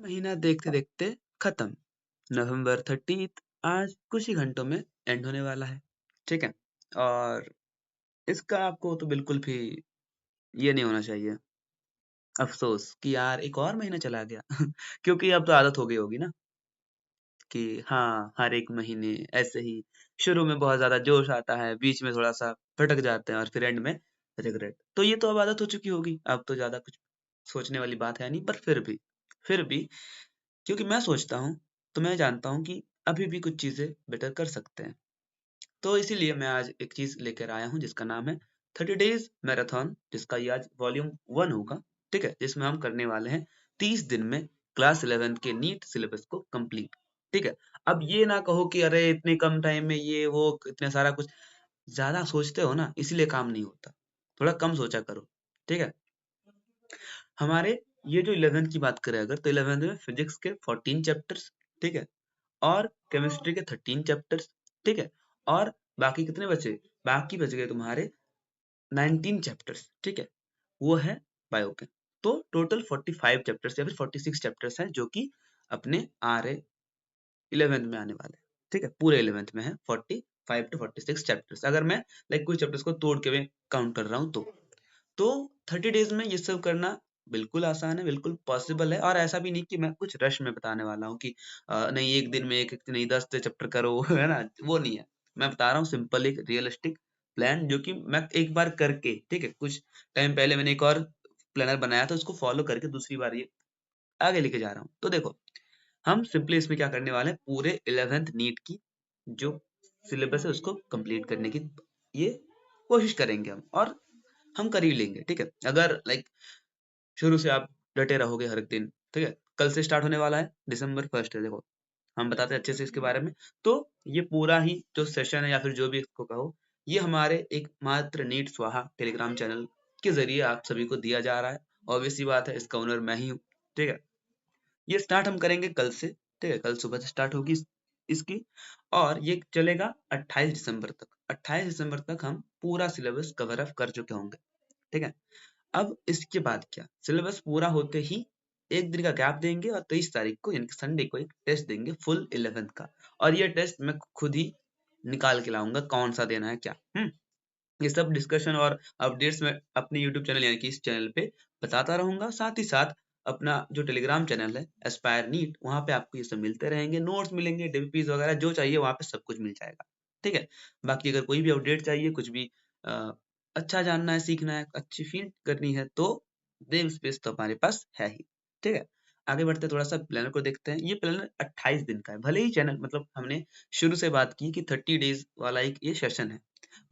महीना देखते-देखते खत्म। नवंबर 30th आज कुछ ही घंटों में एंड होने वाला है, ठीक है? और इसका आपको तो बिल्कुल भी ये नहीं होना चाहिए, अफ़सोस कि यार एक और महीना चला गया। क्योंकि अब तो आदत हो गई होगी ना कि हाँ, हर एक महीने ऐसे ही शुरू में बहुत ज़्यादा जोश आता है, बीच में थोड़ा-सा भटक जाते हैं और फिर एंड में रिग्रेट। तो ये तो अब आदत हो चुकी होगी, अब तो ज़्यादा कुछ सोचने वाली बात है नहीं, पर फिर भी क्योंकि मैं सोचता हूँ, तो मैं जानता हूँ कि अभी भी कुछ चीज़ें बेटर कर सकते हैं। तो इसीलिए मैं आज एक चीज़ लेकर आया हूँ जिसका नाम है 30 डेज़ मैराथन, जिसका ये आज वॉल्यूम 1 होगा, ठीक है? जिसमें हम करने वाले हैं 30 दिन में क्लास 11 के नीट सिलेबस को कंप्लीट, ठीक है? अब ये ना कहो कि अरे इतने कम टाइम में ये वो इतना सारा कुछ, ज़्यादा सोचते हो ना इसीलिए काम नहीं होता। थोड़ा कम सोचा करो, ठीक है? हमारे ये जो 11 की बात करें अगर, तो 11 में फिजिक्स के 14 चैप्टर्स, ठीक है? और केमिस्ट्री के 13 चैप्टर्स, ठीक है? और बाकी कितने बचे? बाकी बच गए तुम्हारे 19 चैप्टर्स, ठीक है? वो है बायो के। तो टोटल 45 चैप्टर्स या फिर 46 चैप्टर्स हैं जो कि अपने आ रहे 11th में आने वाले हैं, ठीक है? पूरे 11th में है 45 टू 46 चैप्टर्स, अगर मैं लाइक कुछ चैप्टर्स को तोड़ के मैं काउंट कर रहा हूँ तो। तो 30 डेज़ में ये सब करना बिल्कुल आसान है, बिल्कुल पॉसिबल है, और ऐसा भी नहीं कि मैं कुछ रश में बताने वाला हूँ कि नहीं 1 दिन में 1-1 नहीं 10 चैप्टर करो, है ना? वो नहीं है। मैं बता रहा हूँ सिंपल एक रियलिस्टिक प्लान जो कि मैं एक बार करके, ठीक है? कुछ टाइम पहले मैंने एक और प्लानर बनाया था, उसको फ़ॉलो करके दूसरी बार ये आगे लेके जा रहा हूँ। तो देखो, हम सिंपली इसमें क्या करने वाले हैं, पूरे 11th नीट की जो सिलेबस है उसको कंप्लीट करने की ये कोशिश करेंगे हम, और हम कर ही लेंगे, ठीक है? अगर लाइक शुरू से आप डटे रहोगे हर एक दिन, ठीक है? कल से स्टार्ट होने वाला है, दिसंबर 1st है देखो, हम बताते हैं अच्छे से इसके बारे में। तो ये पूरा ही जो सेशन है या फिर जो भी इसको कहो, ये हमारे एकमात्र नीट स्वाहा टेलीग्राम चैनल के ज़रिए आप सभी को दिया जा रहा है। ऑब्वियस सी बात है, इसका ओनर मैं ही हूँ, ठीक है? ये स्टार्ट हम करेंगे कल से, ठीक है? कल सुबह से स्टार्ट होगी इसकी, और ये चलेगा 28 दिसंबर तक। 28 दिसंबर तक हम पूरा सिलेबस कवर अप कर चुके होंगे, ठीक है? अब इसके बाद क्या, सिलेबस पूरा होते ही 1 दिन का गैप देंगे और 23 तारीख को यानी कि संडे को एक टेस्ट देंगे फुल 11th का, और ये टेस्ट मैं खुद ही निकाल के लाऊँगा कौन-सा देना है क्या, ये सब डिस्कशन और अपडेट्स मैं अपने यूट्यूब चैनल यानी कि इस चैनल पे बताता रहूँगा। साथ ही साथ अपना जो टेलीग्राम चैनल है एस्पायर नीट, वहाँ पे आपको ये सब मिलते रहेंगे, नोट्स मिलेंगे, डीपीज़ वगैरह जो चाहिए वहाँ पे सब कुछ मिल जाएगा। ठीक है? बाकी अगर कोई भी अपडेट चाहिए, कुछ भी अ, अच्छा जानना है, सीखना है, अच्छी फ़ील करनी है, तो देव स्पेस तो हमारे पास है ही। ठीक है? आगे बढ़ते थोड़ा-सा प्लानर को देखते हैं। ये प्लानर 28 दिन का है। भले ही चैनल मतलब हमने शुरू से बात की कि 30 डेज़ वाला एक ये सेशन है।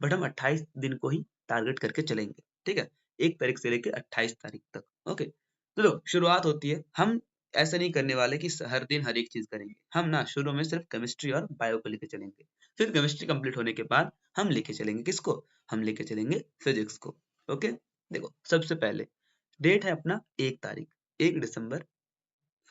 बट हम 28 दिन को ही टारगेट करके चलेंगे, ठीक है? 1 तारीख से लेके 28 तारीख तक, ओके? तो लो शुरुआत होती है, हम ऐसा नहीं करने वाले कि हर दिन हर एक चीज़ करेंगे। हम ना शुरू में सिर्फ केमिस्ट्री और बायो को लेके चलेंगे। फिर केमिस्ट्री कंप्लीट होने के बाद हम लेके चलेंगे किसको? हम लेके चलेंगे फिजिक्स को, ओके? देखो, सबसे पहले डेट है अपना 1 तारीख, 1 दिसंबर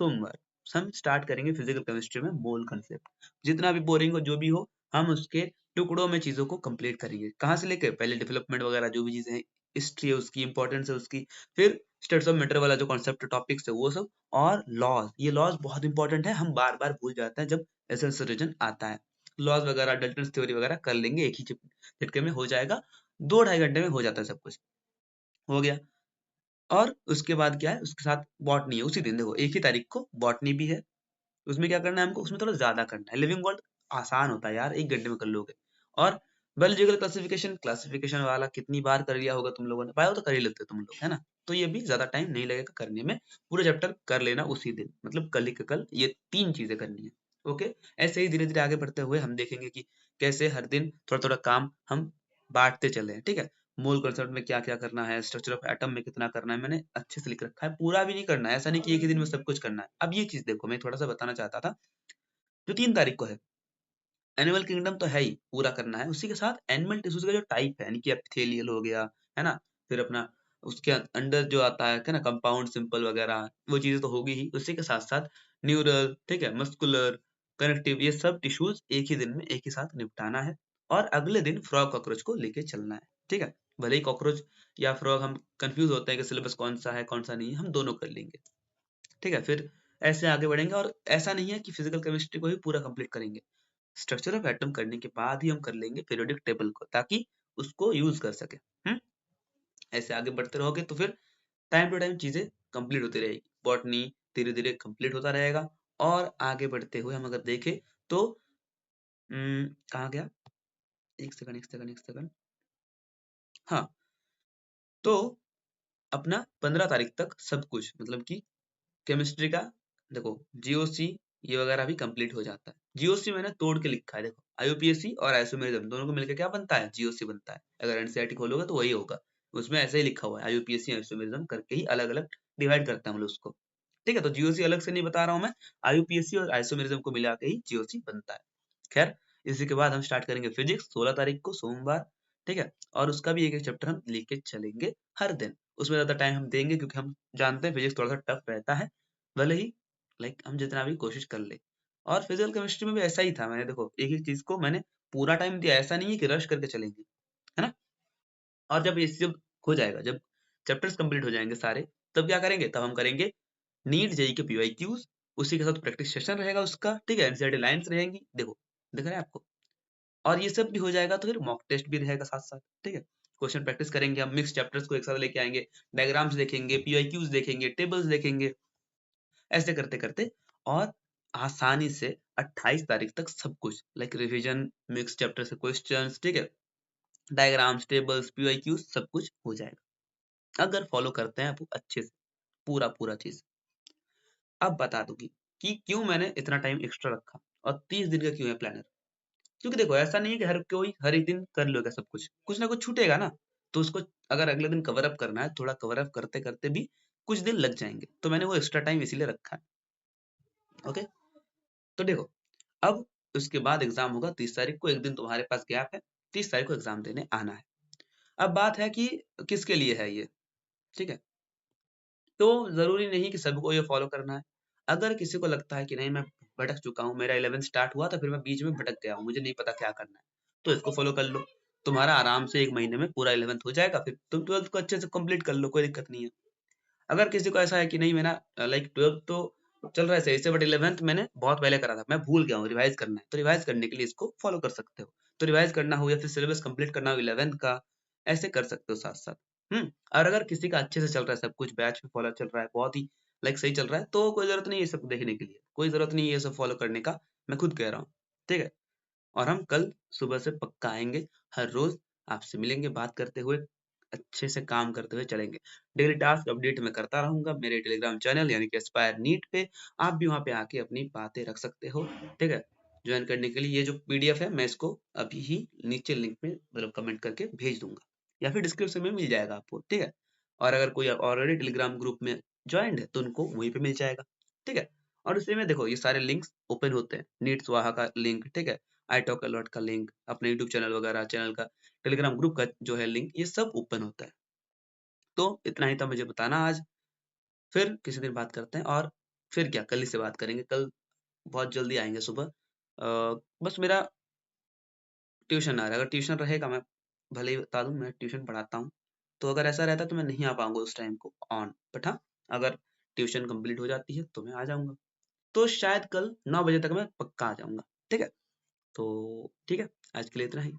सोमवार। हम स्टार्ट करेंगे फिजिकल केमिस्ट्री में मोल कंसेप्ट। जितना भी बोरिंग हो, जो भी हो, हम उसके टुकड़ों में चीज़ों को कंप्लीट करेंगे। कहाँ से लेके? पहले डेवलपमेंट वगैरह जो भी चीज़ें हैं, हिस्ट्री है उसकी, इम्पोर्टेंस है उसकी, फिर स्टेट्स ऑफ मैटर वाला जो कॉन्सेप्ट टॉपिक्स है वो सब, और लॉज़। ये लॉज़ बहुत इंपॉर्टेंट है, हम बार-बार भूल जाते हैं जब एसएस रीजन आता है। लॉज़ वगैरह, डाल्टन्स थ्योरी वगैरह कर लेंगे, एक ही झटके में हो जाएगा। 2 ढाई घंटे में हो जाता है सब कुछ। हो गया। और उसके बाद क्या है, उसके साथ बॉटनी है उसी दिन, देखो 1 ही तारीख को बॉटनी भी है। उसमें क्या करना है हमको, उसमें थोड़ा ज़्यादा करना है। लिविंग वर्ल्ड आसान होता है यार, 1 घंटे में कर लोगे। और बायोलॉजिकल क्लासिफिकेशन, क्लासिफिकेशन वाला कितनी बार कर लिया होगा तुम लोगों ने, बायो तो कर ही लेते हो तुम लोग, है ना? तो ये भी ज़्यादा टाइम नहीं लगेगा करने में, पूरा चैप्टर कर लेना उसी दिन, मतलब कल ही के कल ये 3 चीज़ें करनी है, ओके? ऐसे ही धीरे-धीरे आगे बढ़ते हुए हम देखेंगे कि कैसे हर दिन थोड़ा-थोड़ा काम हम बाँटते चलें, ठीक है? मोल कॉन्सेप्ट में क्या-क्या करना है, स्ट्रक्चर ऑफ एटम में कितना करना है, मैंने अच्छे से लिख रखा है, पूरा भी नहीं करना है, ऐसा नहीं कि एक ही दिन में सब कुछ करना है। अब ये चीज़ देखो, मैं थोड़ा-सा बताना चाहता था, जो 3 तारीख को है, एनिमल किंगडम तो है ही, पूरा करना है। उसी के साथ एनिमल टिश्यूज़ का जो टाइप है, यानी कि एपिथेलियल हो गया, है ना? फिर अपना उसके अंदर जो आता है ना, कंपाउंड, सिंपल वगैरह, वो चीज़ें तो होगी ही। उसी के साथ-साथ न्यूरल, ठीक है? मस्कुलर, कनेक्टिव, ये सब टिश्यूज़ एक ही दिन में एक ही साथ निपटाना है, और अगले दिन फ्रॉग कॉकरोच को लेके चलना है, ठीक है? भले ही कॉकरोच या फ्रॉग हम कन्फ्यूज़ होते हैं कि सिलेबस कौन-सा है, कौन-सा नहीं है, हम दोनों कर लेंगे, ठीक है? फिर ऐसे आगे बढ़ेंगे और ऐसा नहीं है कि फिजिकल केमिस्ट्री को ही पूरा कंप्लीट करेंगे। स्ट्रक्चर ऑफ एटम करने के बाद ही हम कर लेंगे पीरियोडिक टेबल को, ताकि उसको यूज कर सके। ऐसे आगे बढ़ते रहोगे तो फिर टाइम टू टाइम चीजें कंप्लीट होती रहेगी, बॉटनी धीरे धीरे कंप्लीट होता रहेगा। और आगे बढ़ते हुए हम अगर देखें तो कहाँ गया, एक सेकंड एक सेकंड एक सेकंड, हाँ, तो अपना 15 तारीख तक सब कुछ मतलब कि केमिस्ट्री का, देखो जीओसी ये वगैरह भी कंप्लीट हो जाता है। जीओसी मैंने तोड़ के लिखा है, देखो आईयूपीएसी और आइसोमेरिज्म दोनों को मिलकर क्या बनता है, जीओसी बनता है। अगर एनसीईआरटी खोलोगे तो वही होगा, उसमें ऐसे ही लिखा हुआ है, आईयूपीएसी आइसोमेरिज्म करके ही अलग अलग डिवाइड करते हैं हम लोग उसको। ठीक है, तो जीओसी अलग से नहीं बता रहा हूँ मैं, आईयूपीएसी और आइसोमेरिज्म को मिला के ही जीओसी बनता है। खैर, इसी के बाद हम स्टार्ट करेंगे फिजिक्स 16 तारीख को सोमवार। ठीक है, और उसका भी एक एक चैप्टर हम लेके चलेंगे हर दिन। उसमें ज्यादा टाइम हम देंगे क्योंकि हम जानते हैं फिजिक्स थोड़ा सा टफ रहता है, भले ही हम जितना भी कोशिश कर ले। और फिजिकल केमिस्ट्री में भी ऐसा ही था, मैंने देखो एक एक चीज को मैंने पूरा टाइम दिया, ऐसा नहीं है कि रश करके चलेंगे, है ना। और जब ये जब हो जाएगा, जब चैप्टर्स कंप्लीट हो जाएंगे सारे, तब क्या करेंगे, तब हम करेंगे नीट जेई के पीवाईक्यूज, उसी के साथ प्रैक्टिस सेशन रहेगा उसका। ठीक है, एनसीईआरटी लाइंस रहेंगी, देखो दिख रहा है आपको। और ये सब भी हो जाएगा तो फिर मॉक टेस्ट भी रहेगा साथ साथ। ठीक है, क्वेश्चन प्रैक्टिस करेंगे हम, मिक्स चैप्टर्स को एक साथ लेके आएंगे, डायग्राम्स देखेंगे, पीवाईक्यूज देखेंगे, टेबल्स देखेंगे, ऐसे करते करते और आसानी से 28 तारीख तक सब कुछ रिवीजन, मिक्स चैप्टर से क्वेश्चंस, ठीक है, डायग्राम्स, टेबल्स, पीवाईक्यूज सब कुछ हो जाएगा, अगर फॉलो करते हैं आप अच्छे से पूरा पूरा चीज। अब बता दूंगी कि क्यों मैंने इतना टाइम एक्स्ट्रा रखा और 30 दिन का क्यों है प्लानर। क्योंकि देखो ऐसा नहीं है कि हर कोई हर एक दिन कर लोगे सब कुछ, कुछ ना कुछ छूटेगा ना, तो उसको अगर अगले दिन कवर अप करना है, थोड़ा कवर अप करते करते भी कुछ दिन लग जाएंगे, तो मैंने वो एक्स्ट्रा टाइम इसीलिए रखा है। ओके, तो देखो अब उसके बाद एग्जाम होगा 30 तारीख को, एक दिन तुम्हारे पास गैप है, 30 तारीख को एग्जाम देने आना है। अब बात है कि किसके लिए है ये, ठीक है, तो जरूरी नहीं कि सबको ये फॉलो करना है। अगर किसी को लगता है कि नहीं मैं भटक चुका हूँ, मेरा 11 स्टार्ट हुआ था फिर मैं बीच में भटक गया हूँ, मुझे नहीं पता क्या करना है, तो इसको फॉलो कर लो, तुम्हारा आराम से 1 महीने में पूरा 11th हो जाएगा, फिर तुम 12th को अच्छे से कंप्लीट कर लो, कोई दिक्कत नहीं है। अगर किसी को ऐसा है कि नहीं मेरा 12th तो चल रहा है सही से, बट 11th मैंने बहुत पहले करा था, मैं भूल गया हूँ, रिवाइज करना है, तो रिवाइज करने के लिए इसको फॉलो कर सकते हो। तो रिवाइज करना हो या फिर सिलेबस कंप्लीट करना हो 11th का, ऐसे कर सकते हो साथ साथ। और अगर किसी का अच्छे से चल रहा है सब कुछ, बैच में फॉलो चल रहा है, बहुत ही सही चल रहा है, तो कोई जरूरत नहीं है ये सब देखने के लिए, कोई जरूरत नहीं है ये सब फॉलो करने का, मैं खुद कह रहा हूँ। ठीक है, और हम कल सुबह से पक्का आएंगे, हर रोज आपसे मिलेंगे, बात करते हुए, अच्छे से काम करते हुए चलेंगे। डेली टास्क अपडेट मैं करता रहूंगा मेरे टेलीग्राम चैनल यानी कि एस्पायर नीट पे, आप भी वहां पे आके अपनी बातें रख सकते हो। ठीक है, ज्वाइन करने के लिए ये जो पीडीएफ है मैं इसको अभी ही नीचे लिंक में कमेंट करके भेज दूंगा, या फिर डिस्क्रिप्शन में मिल जाएगा आपको। ठीक है, और अगर कोई ऑलरेडी टेलीग्राम ग्रुप में ज्वाइंट है तो उनको वहीं पे मिल जाएगा। ठीक है, और उसी में देखो ये सारे लिंक्स ओपन होते हैं, नीट स्वाहा का लिंक, ठीक है, आई टॉक अलर्ट का लिंक, अपने यूट्यूब चैनल वगैरह चैनल का, टेलीग्राम ग्रुप का जो है लिंक, ये सब ओपन होता है। तो इतना ही था मुझे बताना आज, फिर किसी दिन बात करते हैं, और फिर क्या, कल ही से बात करेंगे, कल बहुत जल्दी आएंगे सुबह। बस मेरा ट्यूशन आ रहा है, अगर ट्यूशन रहेगा मैं भले ही बता दूं, मैं ट्यूशन पढ़ाता हूँ, तो अगर ऐसा रहता तो मैं नहीं आ पाऊंगा उस टाइम को ऑन, बट हाँ, अगर ट्यूशन कंप्लीट हो जाती है तो मैं आ जाऊंगा, तो शायद कल 9 बजे तक मैं पक्का आ जाऊंगा। ठीक है, तो ठीक है, आज के लिए इतना ही।